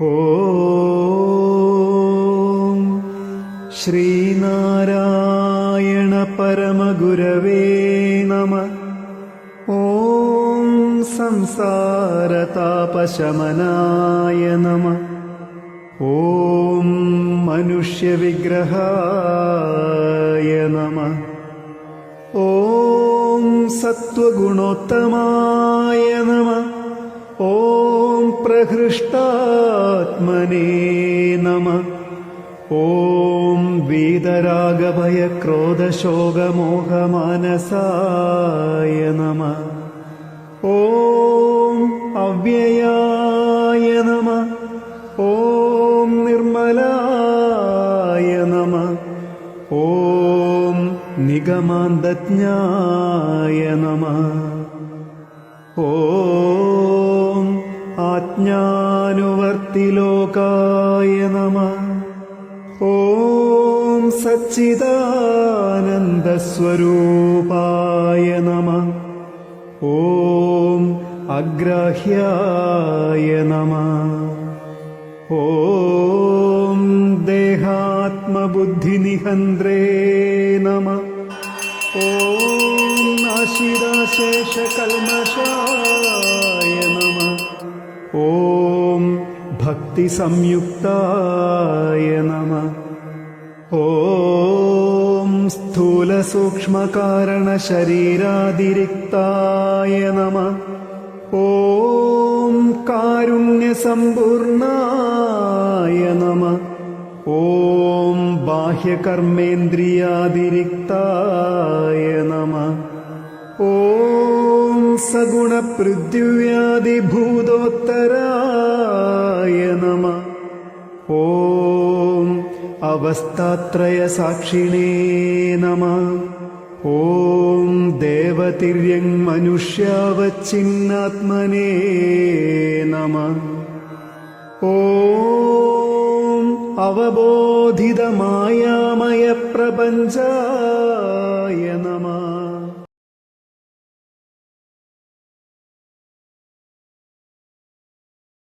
ഓം ശ്രീനാരായണ പരമഗുരവേ നമഃ. ഓം സംസാരതാപശമനായ നമഃ. ഓം മനുഷ്യവിഗ്രഹായ നമഃ. ഓം സത്വഗുണോത്തമായ നമഃ. ഓം പ്രഹൃഷ്ടാത്മനേ നമഃ. ഓം വീതരാഗഭയക്രോധശോകമോഹമാനസായ നമഃ. ഓം അവ്യയായ നമഃ. ഓം നിർമ്മലായ നമഃ. ഓം നിഗമാന്തജ്ഞായ നമഃ. ഓം ആജ്ഞാനുവർത്തിലോകായ നമഃ. ഓം സച്ചിദാനന്ദസ്വരൂപായ നമഃ. ഓം അഗ്രാഹ്യായ നമഃ. ഓം ദേഹാത്മബുദ്ധിനിഹന്ത്രേ നമഃ. ഓം നാശിതാശേഷകൽമഷായ നമഃ. ഓം ഭക്തിസംയുക്തായ നമഃ. ഓം സ്ഥൂലസൂക്ഷ്മകാരണശരീരാതിരിക്തായ നമഃ. ഓം കാരുണ്യസമ്പൂർണായ നമഃ. ഓം ബാഹ്യകർമ്മേന്ദ്രിയാതിരിക്തായ നമഃ. ഓം സഗുണപൃഥ്വ്യാദിഭൂതോത്തരായ നമഃ. ഓം അവസ്ഥാത്രയസാക്ഷിണേ നമഃ. ഓം ദേവതിര്യങ് മനുഷ്യാവച്ഛിന്നാത്മനേ നമഃ. ഓം അവബോധിതമായാമയ പ്രപഞ്ചായ നമഃ.